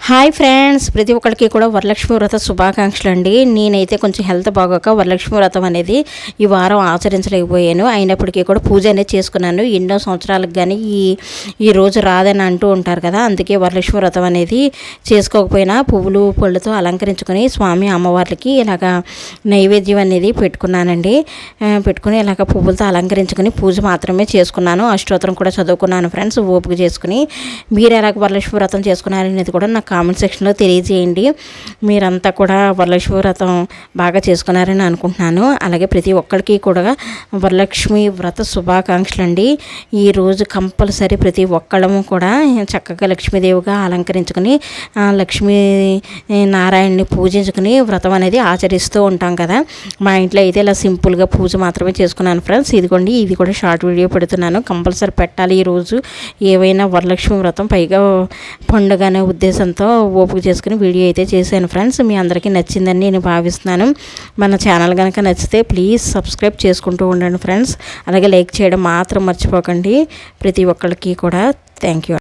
Hi friends, ప్రతి ఒక్కరికి కూడా వరలక్ష్మి వ్రత శుభాకాంక్షలు అండి. నేనైతే కొంచెం హెల్త్ బాగోక వరలక్ష్మి వ్రతం అనేది ఈ వారం ఆచరించలేకపోయాను. అయినప్పటికీ కూడా పూజ అనేది చేసుకున్నాను. ఎన్నో సంవత్సరాలకు కానీ ఈ రోజు రాదని అంటూ ఉంటారు కదా, అందుకే వరలక్ష్మి వ్రతం అనేది చేసుకోకపోయినా పువ్వులు పళ్ళతో అలంకరించుకొని స్వామి అమ్మవార్లకి ఇలాగ నైవేద్యం అనేది పెట్టుకున్నానండి. పెట్టుకుని ఇలాగ పువ్వులతో అలంకరించుకొని పూజ మాత్రమే చేసుకున్నాను. అష్టోత్తరం కూడా చదువుకున్నాను ఫ్రెండ్స్, ఓపిక చేసుకుని. మీరు ఎలాగ వరలక్ష్మి వ్రతం చేసుకున్నారనేది కూడా నాకు కామెంట్ సెక్షన్లో తెలియజేయండి. మీరంతా కూడా వరలక్ష్మి వ్రతం బాగా చేసుకున్నారని అనుకుంటున్నాను. అలాగే ప్రతి ఒక్కరికి కూడా వరలక్ష్మి వ్రత శుభాకాంక్షలు అండి. ఈరోజు కంపల్సరీ ప్రతి ఒక్కళ్ళము కూడా చక్కగా లక్ష్మీదేవిగా అలంకరించుకొని లక్ష్మీ నారాయణని పూజించుకుని వ్రతం అనేది ఆచరిస్తూ ఉంటాం కదా. మా ఇంట్లో అయితే ఇలా సింపుల్గా పూజ మాత్రమే చేసుకున్నాను ఫ్రెండ్స్. ఇదిగోండి, ఇది కూడా షార్ట్ వీడియో పెడుతున్నాను. కంపల్సరీ పెట్టాలి ఈరోజు ఏవైనా వరలక్ష్మి వ్రతం, పైగా పండుగ అనే ఉద్దేశంతో ఓపిక చేసుకుని వీడియో అయితే చేశాను ఫ్రెండ్స్. మీ అందరికీ నచ్చిందని నేను భావిస్తున్నాను. మన ఛానల్ కనుక నచ్చితే ప్లీజ్ సబ్స్క్రైబ్ చేసుకుంటూ ఉండండి ఫ్రెండ్స్. అలాగే లైక్ చేయడం మాత్రం మర్చిపోకండి. ప్రతి ఒక్కరికి కూడా థ్యాంక్ యూ.